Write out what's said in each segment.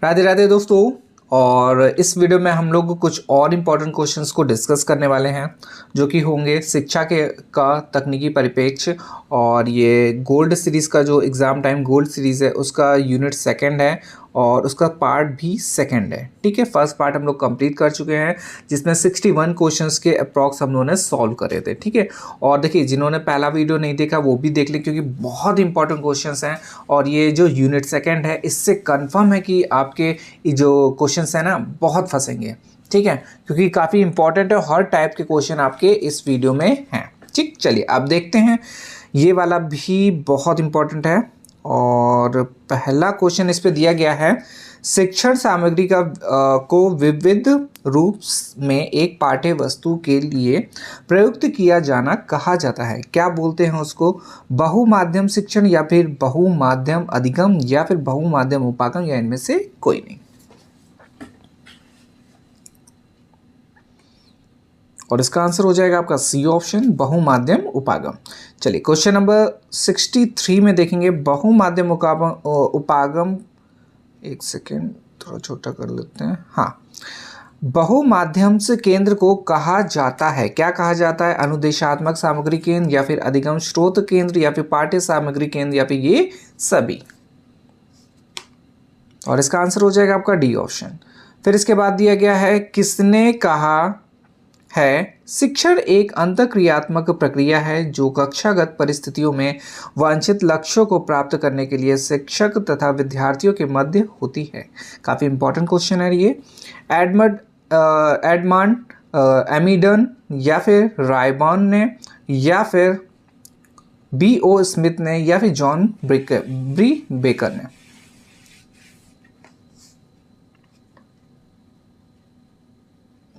राधे राधे दोस्तों। और इस वीडियो में हम लोग कुछ और इम्पोर्टेंट क्वेश्चंस को डिस्कस करने वाले हैं जो कि होंगे शिक्षा के का तकनीकी परिप्रेक्ष्य। और ये गोल्ड सीरीज़ का जो एग्ज़ाम टाइम गोल्ड सीरीज़ है उसका यूनिट सेकंड है और उसका पार्ट भी सेकंड है। ठीक है, फर्स्ट पार्ट हम लोग कंप्लीट कर चुके हैं जिसमें 61 क्वेश्चंस के अप्रॉक्स हम लोगों ने सॉल्व करे थे। ठीक है, और देखिए जिन्होंने पहला वीडियो नहीं देखा वो भी देख लें क्योंकि बहुत इंपॉर्टेंट क्वेश्चंस हैं। और ये जो यूनिट सेकंड है इससे कंफर्म है कि आपके ये जो क्वेश्चंस हैं ना बहुत फंसेंगे। ठीक है, क्योंकि काफ़ी इंपॉर्टेंट है, हर टाइप के क्वेश्चन आपके इस वीडियो में हैं। ठीक, चलिए अब देखते हैं। ये वाला भी बहुत इंपॉर्टेंट है और पहला क्वेश्चन इस पे दिया गया है, शिक्षण सामग्री को विविध रूप में एक पाठ्य वस्तु के लिए प्रयुक्त किया जाना कहा जाता है। क्या बोलते हैं उसको? बहुमाध्यम शिक्षण या फिर बहुमाध्यम अधिगम या फिर बहुमाध्यम उपागम या इनमें से कोई नहीं। और इसका आंसर हो जाएगा आपका सी ऑप्शन, बहुमाध्यम उपागम। चलिए क्वेश्चन नंबर 63 में देखेंगे बहुमाध्यम उपागम। एक सेकेंड थोड़ा छोटा कर लेते हैं। हाँ, बहुमाध्यम से केंद्र को कहा जाता है, क्या कहा जाता है? अनुदेशात्मक सामग्री केंद्र या फिर अधिगम स्रोत केंद्र या फिर पाठ्य सामग्री केंद्र या फिर ये सभी। और इसका आंसर हो जाएगा आपका डी ऑप्शन। फिर इसके बाद दिया गया है, किसने कहा है शिक्षण एक अंतःक्रियात्मक प्रक्रिया है जो कक्षागत परिस्थितियों में वांछित लक्ष्यों को प्राप्त करने के लिए शिक्षक तथा विद्यार्थियों के मध्य होती है। काफ़ी इंपॉर्टेंट क्वेश्चन है ये। एडमंड एमिडन या फिर रायबर्न ने या फिर B.O. स्मिथ ने या फिर जॉन बेकर ने।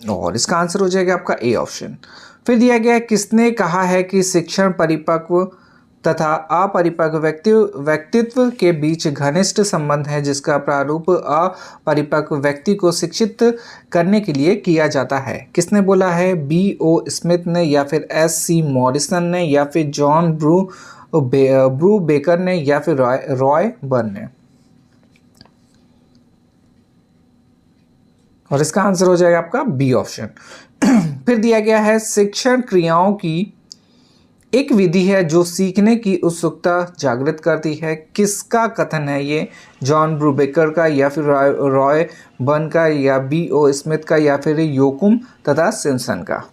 और इसका आंसर हो जाएगा आपका ए ऑप्शन। फिर दिया गया है, किसने कहा है कि शिक्षण परिपक्व तथा अपरिपक्व व्यक्तित्व के बीच घनिष्ठ संबंध है जिसका प्रारूप अपरिपक्व व्यक्ति को शिक्षित करने के लिए किया जाता है। किसने बोला है? B.O. स्मिथ ने या फिर S.C. मॉरिसन ने या फिर जॉन ब्रू बेकर ने या फिर रॉय बर्न ने। और इसका आंसर हो जाएगा आपका बी ऑप्शन। फिर दिया गया है, शिक्षण क्रियाओं की एक विधि है जो सीखने की उत्सुकता जागृत करती है। किसका कथन है ये? जॉन ब्रूबेकर का या फिर रॉय बर्न का या B.O. स्मिथ का या फिर योकुम तथा सिम्पसन का।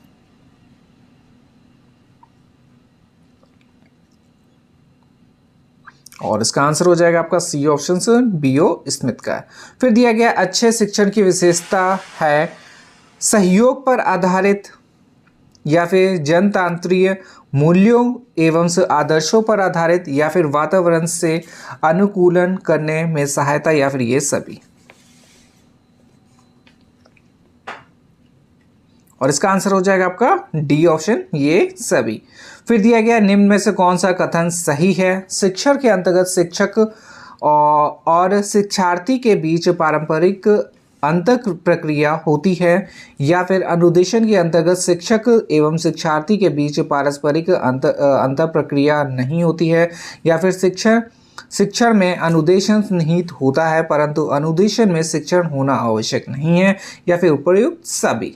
और इसका आंसर हो जाएगा आपका सी ऑप्शन से B.O. स्मिथ का। फिर दिया गया, अच्छे शिक्षण की विशेषता है सहयोग पर आधारित या फिर जनतांत्रिक मूल्यों एवं आदर्शों पर आधारित या फिर वातावरण से अनुकूलन करने में सहायता या फिर ये सभी। और इसका आंसर हो जाएगा आपका डी ऑप्शन, ये सभी। फिर दिया गया, निम्न में से कौन सा कथन सही है? शिक्षण के अंतर्गत शिक्षक और शिक्षार्थी के बीच पारंपरिक अंतर प्रक्रिया होती है या फिर अनुदेशन के अंतर्गत शिक्षक एवं शिक्षार्थी के बीच पारस्परिक अंतर प्रक्रिया नहीं होती है या फिर शिक्षण में अनुदेशन निहित होता है परंतु अनुदेशन में शिक्षण होना आवश्यक नहीं है या फिर उपयुक्त सभी।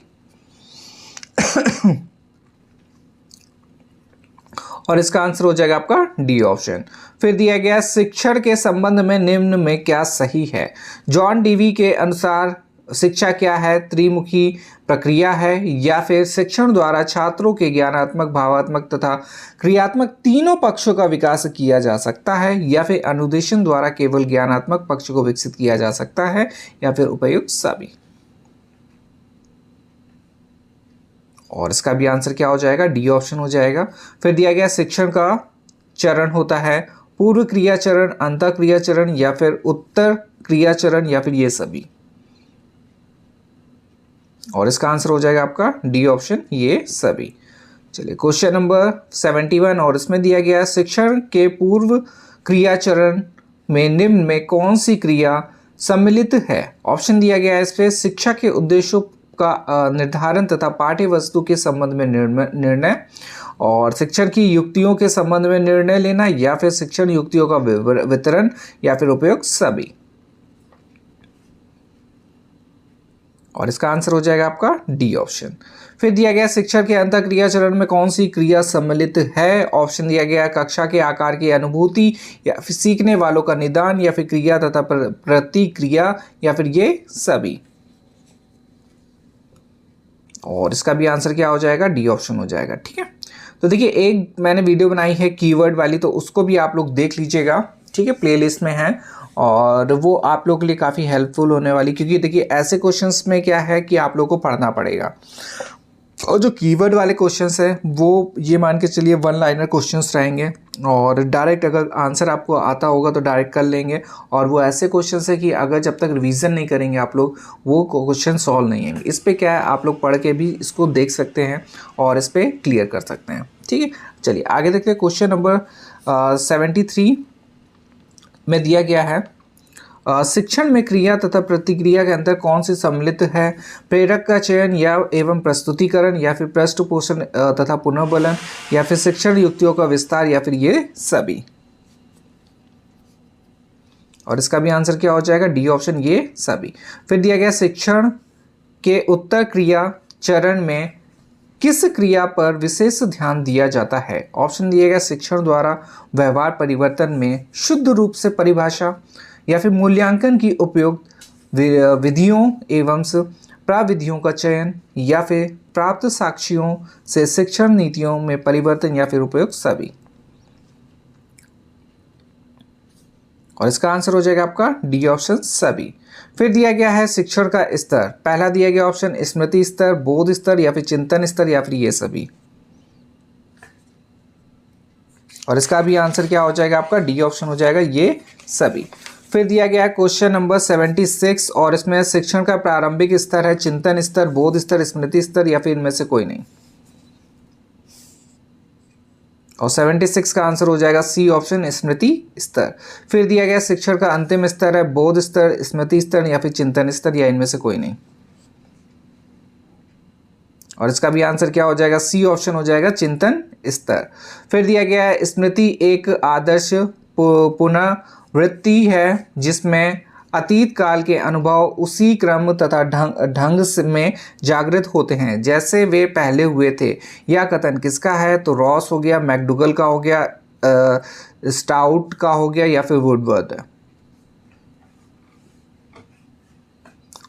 और इसका आंसर हो जाएगा आपका डी ऑप्शन। फिर दिया गया, शिक्षण के संबंध में निम्न में क्या सही है? जॉन डीवी के अनुसार शिक्षा क्या है? त्रिमुखी प्रक्रिया है या फिर शिक्षण द्वारा छात्रों के ज्ञानात्मक, भावात्मक तथा क्रियात्मक तीनों पक्षों का विकास किया जा सकता है या फिर अनुदेशन द्वारा केवल ज्ञानात्मक पक्ष को विकसित किया जा सकता है या फिर उपयुक्त सभी। और इसका भी आंसर क्या हो जाएगा? डी ऑप्शन हो जाएगा। फिर दिया गया, शिक्षण का चरण होता है पूर्व क्रिया चरण, अंत क्रिया चरण या फिर उत्तर क्रिया चरण या फिर ये सभी। और इसका आंसर हो जाएगा आपका डी ऑप्शन, ये सभी। चलिए क्वेश्चन नंबर 71 और इसमें दिया गया, शिक्षण के पूर्व क्रिया चरण में निम्न में कौन सी क्रिया सम्मिलित है? ऑप्शन दिया गया है इस पे, शिक्षा के उद्देश्यों का निर्धारण तथा पाठ्य वस्तु के संबंध में निर्णय और शिक्षण की युक्तियों के संबंध में निर्णय लेना या फिर शिक्षण युक्तियों का वितरण या फिर उपयोग सभी। और इसका आंसर हो जाएगा आपका डी ऑप्शन। फिर दिया गया शिक्षण के अंतः क्रिया चरण में कौन सी क्रिया सम्मिलित है? ऑप्शन दिया गया कक्षा के आकार की अनुभूति, या फिर सीखने वालों का निदान, या फिर क्रिया तथा प्रतिक्रिया, या फिर ये सभी। और इसका भी आंसर क्या हो जाएगा? डी ऑप्शन हो जाएगा। ठीक है, तो देखिए एक मैंने वीडियो बनाई है कीवर्ड वाली, तो उसको भी आप लोग देख लीजिएगा। ठीक है, प्लेलिस्ट में है और वो आप लोगों के लिए काफ़ी हेल्पफुल होने वाली, क्योंकि देखिए ऐसे क्वेश्चंस में क्या है कि आप लोगों को पढ़ना पड़ेगा। और जो कीवर्ड वाले क्वेश्चंस हैं वो ये मान के चलिए वन लाइनर क्वेश्चंस रहेंगे, और डायरेक्ट अगर आंसर आपको आता होगा तो डायरेक्ट कर लेंगे। और वो ऐसे क्वेश्चंस है कि अगर जब तक रिवीजन नहीं करेंगे आप लोग, वो क्वेश्चन सॉल्व नहीं होंगे। इस पे क्या है, आप लोग पढ़ के भी इसको देख सकते हैं और इस पर क्लियर कर सकते हैं। ठीक है, चलिए आगे देखते हैं। क्वेश्चन नंबर 73 में दिया गया है शिक्षण में क्रिया तथा प्रतिक्रिया के अंतर कौन सी सम्मिलित है? प्रेरक का चयन या एवं प्रस्तुतिकरण, या फिर पृष्ठपोषण तथा पुनर्बलन, या फिर शिक्षण युक्तियों का विस्तार, या फिर ये सभी। और इसका भी आंसर क्या हो जाएगा? डी ऑप्शन, ये सभी। फिर दिया गया शिक्षण के उत्तर क्रिया चरण में किस क्रिया पर विशेष ध्यान दिया जाता है? ऑप्शन दिया गया शिक्षण द्वारा व्यवहार परिवर्तन में शुद्ध रूप से परिभाषा, या फिर मूल्यांकन की उपयुक्त विधियों एवं प्राविधियों का चयन, या फिर प्राप्त साक्ष्यों से शिक्षण नीतियों में परिवर्तन, या फिर उपयुक्त सभी। और इसका आंसर हो जाएगा आपका डी ऑप्शन, सभी। फिर दिया गया है शिक्षण का स्तर। पहला दिया गया ऑप्शन स्मृति स्तर, बोध स्तर, या फिर चिंतन स्तर, या फिर ये सभी। और इसका भी आंसर क्या हो जाएगा आपका? डी ऑप्शन हो जाएगा, ये सभी। फिर दिया गया है क्वेश्चन नंबर 76 और इसमें शिक्षण का प्रारंभिक स्तर है चिंतन स्तर, बोध स्तर, स्मृति स्तर, या फिर इनमें से कोई नहीं। और 76 का आंसर हो जाएगा सी ऑप्शन, स्मृति स्तर। फिर दिया गया शिक्षण का अंतिम स्तर है बोध स्तर, स्मृति स्तर, या फिर चिंतन स्तर, या इनमें से कोई नहीं। और इसका भी आंसर क्या हो जाएगा? सी ऑप्शन हो जाएगा, चिंतन स्तर। फिर दिया गया है स्मृति एक आदर्श पुनरावृत्ति है जिसमें अतीत काल के अनुभव उसी क्रम तथा ढंग में जागृत होते हैं जैसे वे पहले हुए थे। यह कथन किसका है? तो रॉस हो गया, मैकडूगल का हो गया, स्टाउट का हो गया, या फिर वुडवर्थ है।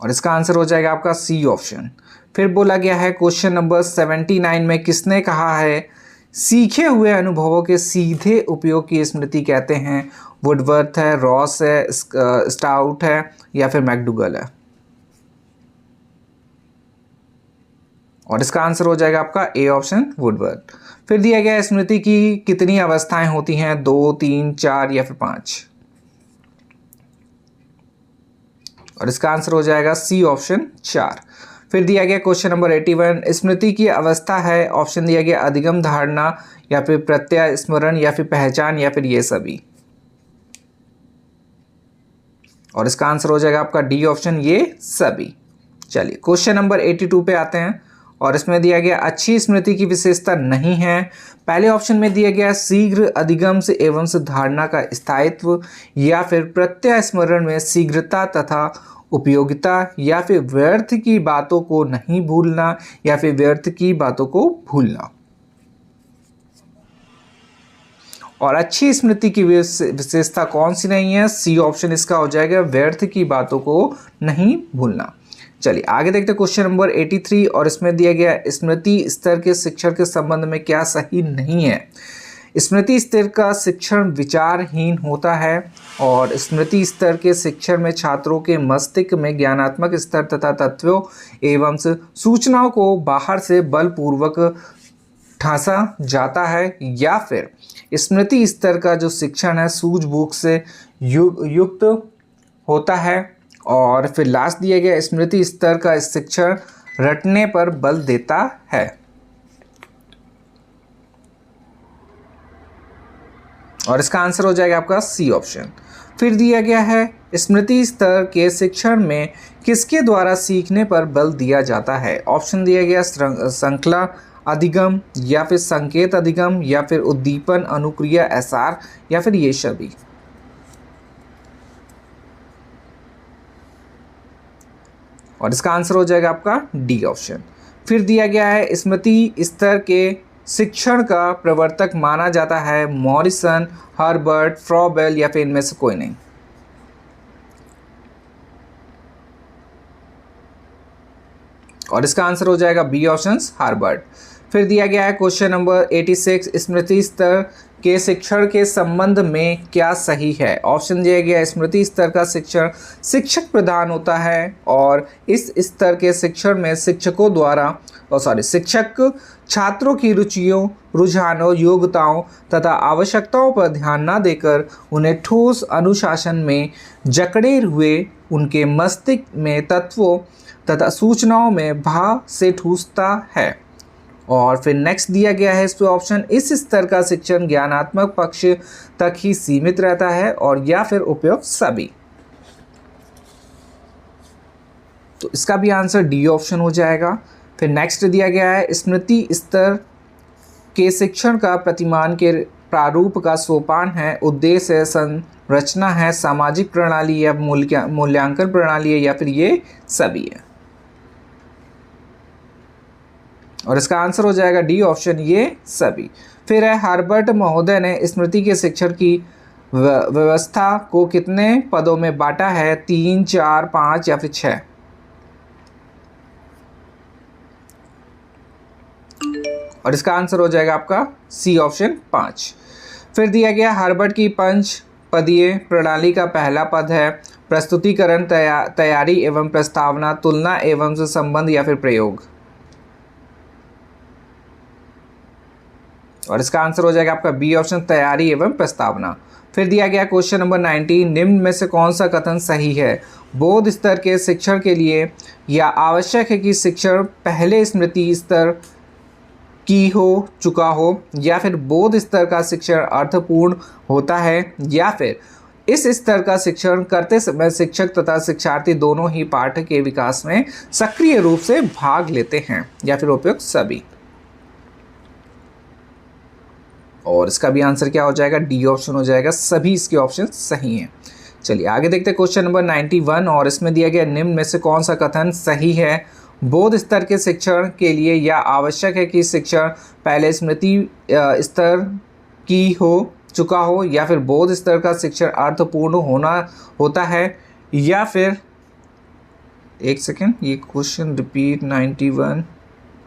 और इसका आंसर हो जाएगा आपका सी ऑप्शन। फिर बोला गया है क्वेश्चन नंबर 79 में किसने कहा है सीखे हुए अनुभवों के सीधे उपयोग की स्मृति कहते हैं? वुडवर्थ है, रॉस है, स्टाउट है, या फिर मैकडूगल है। और इसका आंसर हो जाएगा आपका ए ऑप्शन, वुडवर्थ। फिर दिया गया है स्मृति की कितनी अवस्थाएं होती हैं? 2, 3, 4, या फिर 5। और इसका आंसर हो जाएगा सी ऑप्शन, 4। फिर दिया गया क्वेश्चन नंबर 81 स्मृति की अवस्था है। ऑप्शन दिया गया अधिगम, धारणा, या फिर प्रत्यय, स्मरण, या फिर पहचान, या फिर ये सभी। और इसका आंसर हो जाएगा आपका डी ऑप्शन, ये सभी। चलिए क्वेश्चन नंबर 82 पे आते हैं और इसमें दिया गया अच्छी स्मृति की विशेषता नहीं है। पहले ऑप्शन में दिया गया शीघ्र अधिगम से एवं से धारणा का स्थायित्व, या फिर प्रत्यय स्मरण में शीघ्रता तथा उपयोगिता, या फिर व्यर्थ की बातों को नहीं भूलना, या फिर व्यर्थ की बातों को भूलना। और अच्छी स्मृति की विशेषता कौन सी नहीं है? सी ऑप्शन इसका हो जाएगा, व्यर्थ की बातों को नहीं भूलना। चलिए आगे देखते हैं क्वेश्चन नंबर 83 और इसमें दिया गया स्मृति स्तर के शिक्षण के संबंध में क्या सही नहीं है? स्मृति स्तर का शिक्षण विचारहीन होता है और स्मृति स्तर के शिक्षण में छात्रों के मस्तिष्क में ज्ञानात्मक स्तर तथा तत्वों एवं सूचनाओं को बाहर से बलपूर्वक ठासा जाता है, या फिर स्मृति स्तर का जो शिक्षण है सूझबूझ से युक्त होता है। और फिर लास्ट दिया गया स्मृति स्तर का शिक्षण रटने पर बल देता है। और इसका आंसर हो जाएगा आपका सी ऑप्शन। फिर दिया गया है स्मृति स्तर के शिक्षण में किसके द्वारा सीखने पर बल दिया जाता है? ऑप्शन दिया गया श्रृंखला अधिगम, या फिर संकेत अधिगम, या फिर उद्दीपन अनुक्रिया एसआर, या फिर ये सभी। और इसका आंसर हो जाएगा आपका डी ऑप्शन। फिर दिया गया है स्मृति स्तर के शिक्षण का प्रवर्तक माना जाता है मॉरिसन, हर्बर्ट, फ्रॉबेल या फिर इनमें से कोई नहीं। और इसका आंसर हो जाएगा बी ऑप्शन, हार्वर्ड। फिर दिया गया है क्वेश्चन नंबर 86 स्मृति स्तर के शिक्षण के संबंध में क्या सही है। ऑप्शन दिया गया स्मृति स्तर का शिक्षण शिक्षक प्रधान होता है और इस स्तर के शिक्षण में शिक्षकों द्वारा शिक्षक छात्रों की रुचियों, रुझानों, योग्यताओं तथा आवश्यकताओं पर ध्यान न देकर उन्हें ठोस अनुशासन में जकड़े हुए उनके मस्तिष्क में तत्वों तथा सूचनाओं में भाव से ठूसता है। और फिर नेक्स्ट दिया गया है इस पे ऑप्शन इस स्तर का शिक्षण ज्ञानात्मक पक्ष तक ही सीमित रहता है और या फिर उपयुक्त सभी। तो इसका भी आंसर डी ऑप्शन हो जाएगा। फिर नेक्स्ट दिया गया है स्मृति स्तर के शिक्षण का प्रतिमान के प्रारूप का सोपान है, उद्देश्य है, संरचना है, सामाजिक प्रणाली या मूल्यांकन प्रणाली है या फिर ये सभी है। और इसका आंसर हो जाएगा डी ऑप्शन, ये सभी। फिर है हार्वर्ड महोदय ने स्मृति के शिक्षण की व्यवस्था को कितने पदों में बांटा है, 3, 4, 5 या फिर 6। और इसका आंसर हो जाएगा आपका सी ऑप्शन, 5। फिर दिया गया हार्वर्ड की 5 पदीय प्रणाली का पहला पद है प्रस्तुतिकरण, तैयारी एवं प्रस्तावना, तुलना एवं संबंध या फिर प्रयोग। और इसका आंसर हो जाएगा आपका बी ऑप्शन, तैयारी एवं प्रस्तावना। फिर दिया गया क्वेश्चन नंबर 19 निम्न में से कौन सा कथन सही है। बोध स्तर के शिक्षण के लिए या आवश्यक है कि शिक्षण पहले स्मृति स्तर की हो चुका हो या फिर बोध स्तर का शिक्षण अर्थपूर्ण होता है या फिर इस स्तर का शिक्षण करते समय शिक्षक तथा शिक्षार्थी दोनों ही पाठ के विकास में सक्रिय रूप से भाग लेते हैं या फिर उपयुक्त सभी। और इसका भी आंसर क्या हो जाएगा, डी ऑप्शन हो जाएगा, सभी इसके ऑप्शन सही हैं। चलिए आगे देखते हैं क्वेश्चन नंबर 91 और इसमें दिया गया निम्न में से कौन सा कथन सही है। बोध स्तर के शिक्षण के लिए या आवश्यक है कि शिक्षण पहले स्मृति स्तर की हो चुका हो या फिर बोध स्तर का शिक्षण अर्थपूर्ण होता है या फिर एक सेकेंड, ये क्वेश्चन रिपीट 91,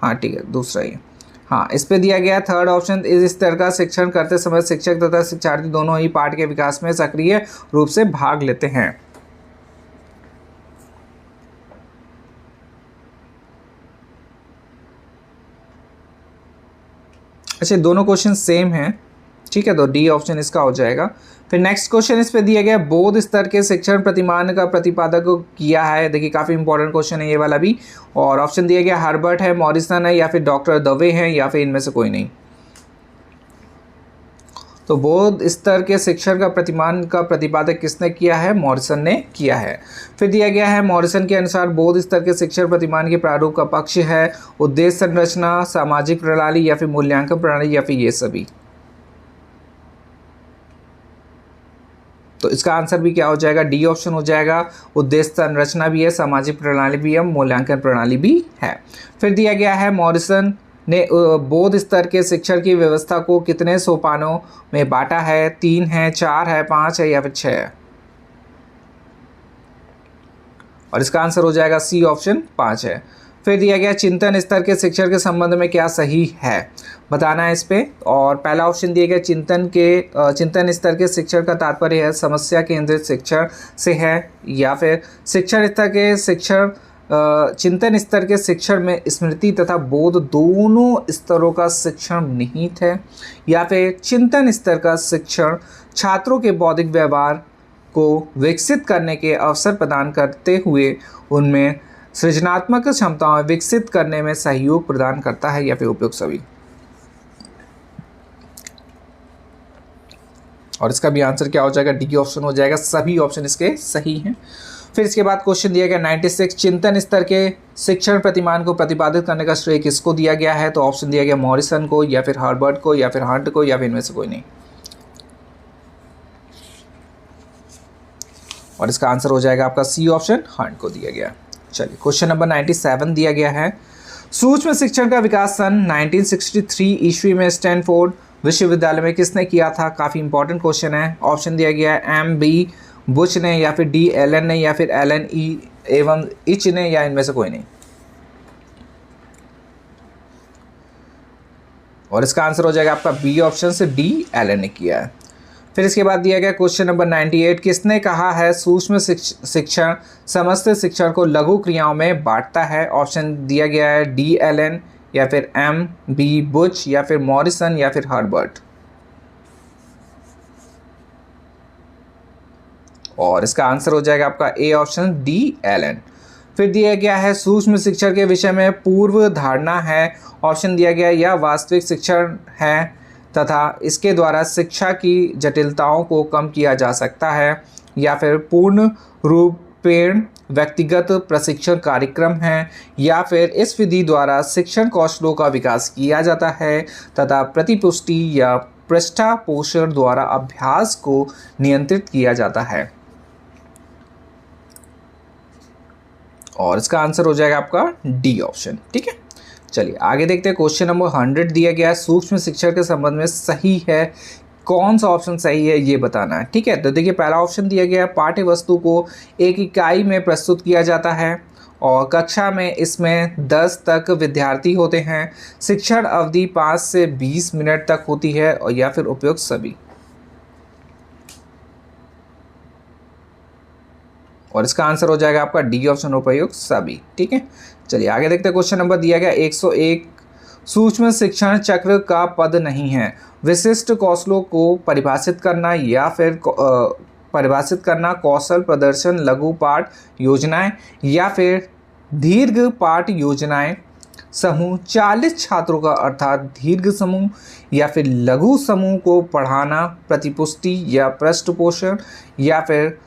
हाँ ठीक है दूसरा ये, हाँ इस पे दिया गया थर्ड ऑप्शन इस स्तर का शिक्षण करते समय शिक्षक तथा शिक्षार्थी दोनों ही पाठ के विकास में सक्रिय रूप से भाग लेते हैं। अच्छा दोनों क्वेश्चन सेम हैं, ठीक है, तो डी ऑप्शन इसका हो जाएगा। फिर नेक्स्ट क्वेश्चन इस पे दिया गया बोध स्तर के शिक्षण प्रतिमान का प्रतिपादक किया है। देखिए काफ़ी इंपॉर्टेंट क्वेश्चन है ये वाला भी। और ऑप्शन दिया गया हर्बर्ट है, मॉरिसन है या फिर डॉक्टर दवे हैं या फिर इनमें से कोई नहीं। तो बोध स्तर के शिक्षण का प्रतिमान का प्रतिपादक किसने किया है, मॉरिसन ने किया है। फिर दिया गया है मॉरिसन के अनुसार बोध स्तर के शिक्षण प्रतिमान के प्रारूप का पक्ष है उद्देश्य संरचना, सामाजिक प्रणाली या फिर मूल्यांकन प्रणाली या फिर ये सभी। तो इसका आंसर भी क्या हो जाएगा, डी ऑप्शन हो जाएगा, उद्देश्य संरचना भी है, सामाजिक प्रणाली भी है, मूल्यांकन प्रणाली भी है। फिर दिया गया है मॉरिसन ने बोध स्तर के शिक्षण की व्यवस्था को कितने सोपानों में बांटा है, 3 है, 4 है, 5 है या फिर 6 है। और इसका आंसर हो जाएगा सी ऑप्शन, 5 है। फिर दिया गया चिंतन स्तर के शिक्षण के संबंध में क्या सही है, बताना है इस पे। और पहला ऑप्शन दिया गया चिंतन स्तर के शिक्षण का तात्पर्य है समस्या केंद्रित शिक्षण से है या फिर शिक्षण स्तर के शिक्षण चिंतन स्तर के शिक्षण में स्मृति तथा बोध दोनों स्तरों का शिक्षण निहित है या फिर चिंतन स्तर का शिक्षण छात्रों के बौद्धिक व्यवहार को विकसित करने के अवसर प्रदान करते हुए उनमें सृजनात्मक क्षमताएं विकसित करने में सहयोग प्रदान करता है या फिर उपयुक्त सभी। और इसका भी आंसर क्या हो जाएगा, डी ऑप्शन हो जाएगा, सभी ऑप्शन इसके सही हैं। फिर इसके बाद क्वेश्चन दिया गया 96 चिंतन स्तर के शिक्षण प्रतिमान को प्रतिपादित करने का श्रेय किसको दिया गया है। तो ऑप्शन दिया गया मॉरिसन को या फिर हर्बर्ट को या फिर हंट को या फिर इनमें से कोई नहीं। और इसका आंसर हो जाएगा आपका सी ऑप्शन, हंट को दिया गया। चलिए क्वेश्चन नंबर 97 दिया गया है, सूक्ष्म शिक्षण का विकास सन 1963 ईस्वी में स्टैनफोर्ड विश्वविद्यालय में किसने किया था। काफ़ी इंपॉर्टेंट क्वेश्चन है। ऑप्शन दिया गया है एम बी बुच ने, या फिर डी एलन ने, या फिर एलन ई एवं इच ने, या इनमें से कोई नहीं। और इसका आंसर हो जाएगा आपका बी ऑप्शन से, डी एलन ने किया है। फिर इसके बाद दिया गया क्वेश्चन नंबर 98, किसने कहा है सूक्ष्म शिक्षण समस्त शिक्षण को लघु क्रियाओं में बांटता है। ऑप्शन दिया गया है डी एलन, या फिर एम बी बुच, या फिर मॉरिसन, या फिर हर्बर्ट। और इसका आंसर हो जाएगा आपका ए ऑप्शन, डी एलन। फिर दिया गया है सूक्ष्म शिक्षण के विषय में पूर्व धारणा है। ऑप्शन दिया गया है यह वास्तविक शिक्षण है तथा इसके द्वारा शिक्षा की जटिलताओं को कम किया जा सकता है, या फिर पूर्ण रूपेण व्यक्तिगत प्रशिक्षण कार्यक्रम है, या फिर इस विधि द्वारा शिक्षण कौशलों का विकास किया जाता है तथा प्रतिपुष्टि या पृष्ठपोषण द्वारा अभ्यास को नियंत्रित किया जाता है। और इसका आंसर हो जाएगा आपका डी ऑप्शन। ठीक है, चलिए आगे देखते हैं। क्वेश्चन नंबर 100 दिया गया है, सूक्ष्म शिक्षण के संबंध में सही है, कौन सा ऑप्शन सही है ये बताना है। ठीक है, तो देखिए पहला ऑप्शन दिया गया है, पाठ्य वस्तु को एक इकाई में प्रस्तुत किया जाता है और कक्षा में इसमें 10 तक विद्यार्थी होते हैं, शिक्षण अवधि 5 से 20 मिनट तक होती है, और या फिर उपयुक्त सभी। और इसका आंसर हो जाएगा आपका डी ऑप्शन, उपयुक्त सभी। ठीक है, चलिए आगे देखते हैं। क्वेश्चन नंबर दिया गया 101, सूक्ष्म शिक्षण चक्र का पद नहीं है, विशिष्ट कौशलों को परिभाषित करना, या फिर परिभाषित करना, कौशल प्रदर्शन, लघु पाठ योजनाएं, या फिर दीर्घ पाठ योजनाएं, समूह 40 छात्रों का अर्थात दीर्घ समूह, या फिर लघु समूह को पढ़ाना, प्रतिपुष्टि या पृष्ठपोषण, या फिर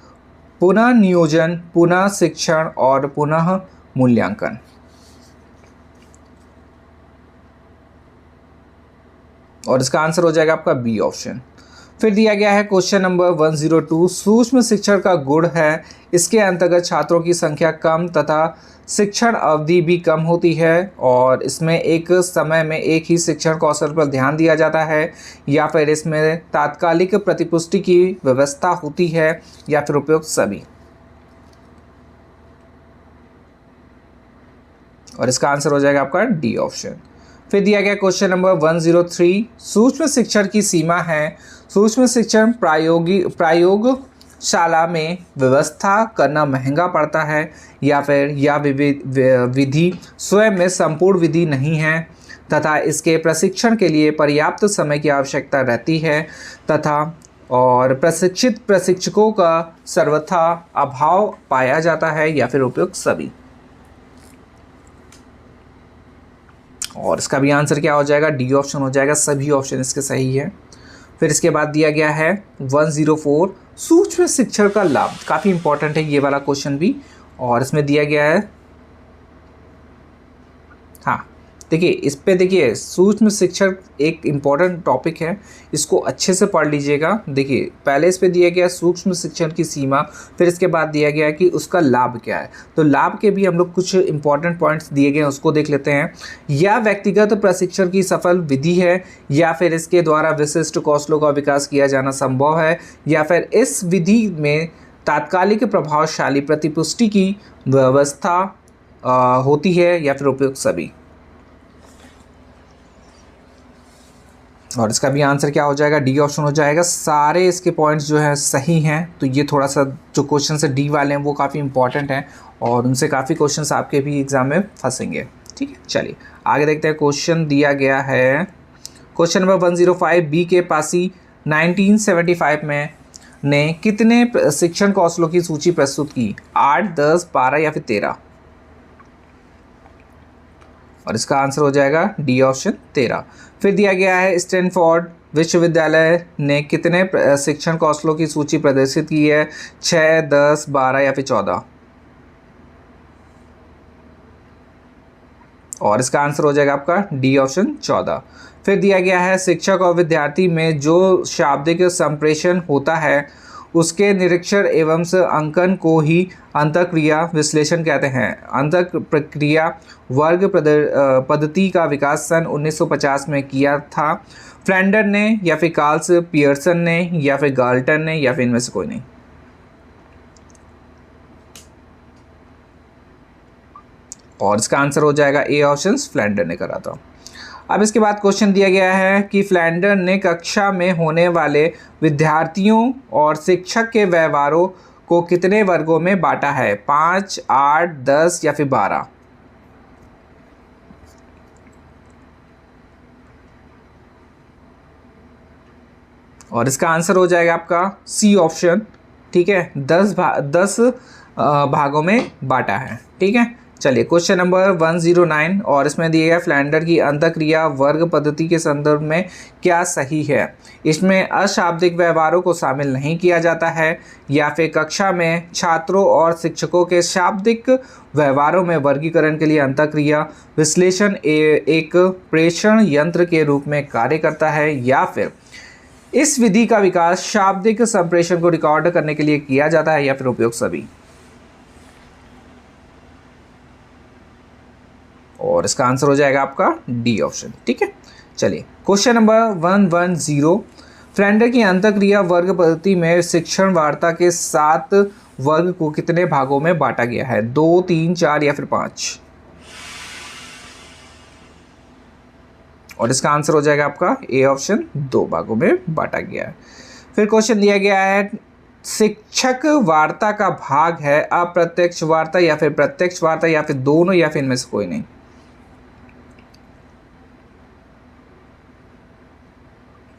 पुनः नियोजन, पुनः शिक्षण और पुनः मूल्यांकन। और इसका आंसर हो जाएगा आपका बी ऑप्शन। फिर दिया गया है क्वेश्चन नंबर 102, सूक्ष्म शिक्षण का गुण है, इसके अंतर्गत छात्रों की संख्या कम तथा शिक्षण अवधि भी कम होती है, और इसमें एक समय में एक ही शिक्षण कौशल पर ध्यान दिया जाता है, या फिर इसमें तात्कालिक प्रतिपुष्टि की व्यवस्था होती है, या फिर उपयुक्त सभी। और इसका आंसर हो जाएगा आपका डी ऑप्शन। फिर दिया गया क्वेश्चन नंबर 103, सूक्ष्म शिक्षण की सीमा है, सूक्ष्म शिक्षण प्रयोगशाला में व्यवस्था करना महंगा पड़ता है, या फिर यह विधि स्वयं में संपूर्ण विधि नहीं है तथा इसके प्रशिक्षण के लिए पर्याप्त समय की आवश्यकता रहती है, तथा और प्रशिक्षित प्रशिक्षकों का सर्वथा अभाव पाया जाता है, या फिर उपयुक्त सभी। और इसका भी आंसर क्या हो जाएगा, डी ऑप्शन हो जाएगा, सभी ऑप्शन इसके सही है। फिर इसके बाद दिया गया है 104, सूक्ष्म शिक्षण का लाभ, काफ़ी इंपॉर्टेंट है ये वाला क्वेश्चन भी, और इसमें दिया गया है, हाँ देखिए इस पे देखिए सूक्ष्म शिक्षण एक इम्पॉर्टेंट टॉपिक है, इसको अच्छे से पढ़ लीजिएगा। देखिए पहले इस पे दिया गया सूक्ष्म शिक्षण की सीमा, फिर इसके बाद दिया गया कि उसका लाभ क्या है। तो लाभ के भी हम लोग कुछ इंपॉर्टेंट पॉइंट्स दिए गए हैं, उसको देख लेते हैं। यह व्यक्तिगत प्रशिक्षण की सफल विधि है, या फिर इसके द्वारा विशिष्ट कौशलों का विकास किया जाना संभव है, या फिर इस विधि में तात्कालिक प्रभावशाली प्रतिपुष्टि की व्यवस्था होती है, या फिर उपयुक्त सभी। और इसका भी आंसर क्या हो जाएगा, डी ऑप्शन हो जाएगा। सारे इसके पॉइंट्स जो हैं सही हैं, तो ये थोड़ा सा जो क्वेश्चन है डी वाले हैं वो काफ़ी इंपॉर्टेंट हैं, और उनसे काफ़ी क्वेश्चंस आपके भी एग्जाम में फंसेंगे। ठीक है, चलिए आगे देखते हैं। क्वेश्चन दिया गया है क्वेश्चन नंबर 105, बी के पासी 1975 में ने कितने शिक्षण कौशलों की सूची प्रस्तुत की, 8, 10, 12 या फिर 13। और इसका आंसर हो जाएगा डी ऑप्शन 13। फिर दिया गया है स्टैनफोर्ड विश्वविद्यालय ने कितने शिक्षण कौशलों की सूची प्रदर्शित की है, 6, 10, 12 या फिर 14। और इसका आंसर हो जाएगा आपका डी ऑप्शन 14। फिर दिया गया है शिक्षक और विद्यार्थी में जो शाब्दिक संप्रेषण होता है उसके निरीक्षण एवं अंकन को ही अंतःक्रिया विश्लेषण कहते हैं। अंतःक्रिया वर्ग पद्धति का विकास सन 1950 में किया था। फ्लैंडर ने या फिर कार्ल्स पियर्सन ने या फिर गाल्टन ने या फिर इनमें से कोई नहीं। और इसका आंसर हो जाएगा ए ऑप्शन, फ्लैंडर ने करा था। अब इसके बाद क्वेश्चन दिया गया है कि फ्लैंडर ने कक्षा में होने वाले विद्यार्थियों और शिक्षक के व्यवहारों को कितने वर्गों में बांटा है? 5, 8, 10 या फिर 12? और इसका आंसर हो जाएगा आपका सी ऑप्शन, ठीक है, 10 भागों में बांटा है, ठीक है। चलिए क्वेश्चन नंबर 109, और इसमें दिया गया फ्लैंडर की अंतःक्रिया वर्ग पद्धति के संदर्भ में क्या सही है? इसमें अशाब्दिक व्यवहारों को शामिल नहीं किया जाता है, या फिर कक्षा में छात्रों और शिक्षकों के शाब्दिक व्यवहारों में वर्गीकरण के लिए अंतःक्रिया विश्लेषण एक प्रेषण यंत्र के रूप में कार्य करता है, या फिर इस विधि का विकास शाब्दिक संप्रेषण को रिकॉर्ड करने के लिए किया जाता है, या फिर उपयोग सभी? और इसका आंसर हो जाएगा आपका डी ऑप्शन, ठीक है। चलिए क्वेश्चन नंबर 110, फ्लैंडर की अंतःक्रिया वर्ग पद्धति में शिक्षण वार्ता के 7 वर्ग को कितने भागों में बांटा गया है? 2, 3, 4 या फिर 5? और इसका आंसर हो जाएगा आपका ए ऑप्शन, 2 भागों में बांटा गया है। फिर क्वेश्चन दिया गया है शिक्षक वार्ता का भाग है अप्रत्यक्ष वार्ता या फिर प्रत्यक्ष वार्ता, या फिर दोनों, या फिर इनमें से कोई नहीं?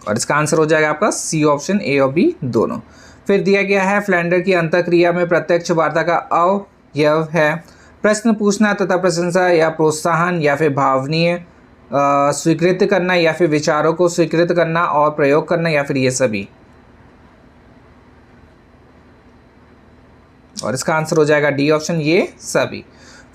और इसका आंसर हो जाएगा आपका सी ऑप्शन, ए और बी दोनों। फिर दिया गया है फ्लैंडर की अंतःक्रिया में प्रत्यक्ष वार्ता का अवयव है प्रश्न पूछना तथा प्रशंसा या प्रोत्साहन, या फिर भावनीय स्वीकृत करना, या फिर विचारों को स्वीकृत करना और प्रयोग करना, या फिर ये सभी? और इसका आंसर हो जाएगा डी ऑप्शन, ये सभी।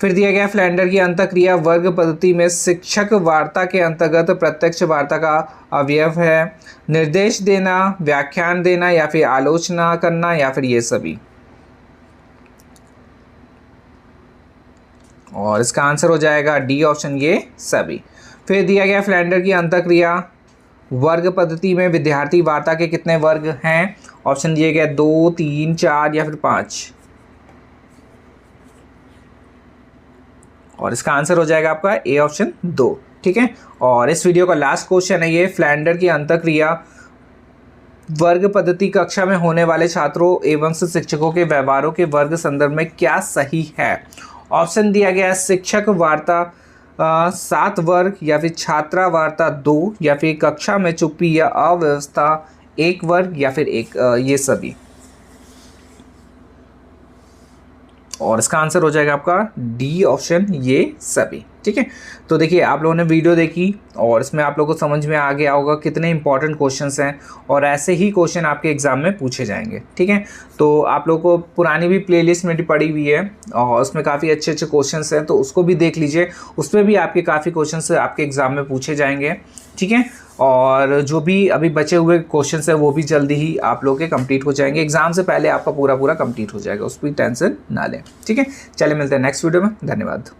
फिर दिया गया फ्लैंडर की अंतःक्रिया वर्ग पद्धति में शिक्षक वार्ता के अंतर्गत प्रत्यक्ष वार्ता का अवयव है निर्देश देना, व्याख्यान देना, या फिर आलोचना करना, या फिर ये सभी? और इसका आंसर हो जाएगा डी ऑप्शन, ये सभी। फिर दिया गया फ्लैंडर की अंतःक्रिया वर्ग पद्धति में विद्यार्थी वार्ता के कितने वर्ग हैं? ऑप्शन दिए गए 2, 3, 4 या फिर 5? और इसका आंसर हो जाएगा आपका ए ऑप्शन, 2, ठीक है। और इस वीडियो का लास्ट क्वेश्चन है ये, फ्लैंडर की अंतःक्रिया वर्ग पद्धति कक्षा में होने वाले छात्रों एवं शिक्षकों के व्यवहारों के वर्ग संदर्भ में क्या सही है? ऑप्शन दिया गया शिक्षक वार्ता 7 वर्ग, या फिर छात्रा वार्ता 2, या फिर कक्षा में चुप्पी या अव्यवस्था 1 वर्ग, या फिर ये सभी? और इसका आंसर हो जाएगा आपका डी ऑप्शन, ये सभी, ठीक है। तो देखिए आप लोगों ने वीडियो देखी और इसमें आप लोगों को समझ में आ गया होगा कितने इंपॉर्टेंट क्वेश्चंस हैं, और ऐसे ही क्वेश्चन आपके एग्जाम में पूछे जाएंगे, ठीक है। तो आप लोगों को पुरानी भी प्लेलिस्ट में पड़ी हुई है और उसमें काफ़ी अच्छे अच्छे क्वेश्चंस हैं, तो उसको भी देख लीजिए, उसमें भी आपके काफ़ी क्वेश्चंस आपके एग्जाम में पूछे जाएंगे, ठीक है। और जो भी अभी बचे हुए क्वेश्चंस हैं वो भी जल्दी ही आप लोग के कंप्लीट हो जाएंगे, एग्जाम से पहले आपका पूरा कंप्लीट हो जाएगा, उस पर टेंशन ना लें, ठीक है। चलिए मिलते हैं नेक्स्ट वीडियो में, धन्यवाद।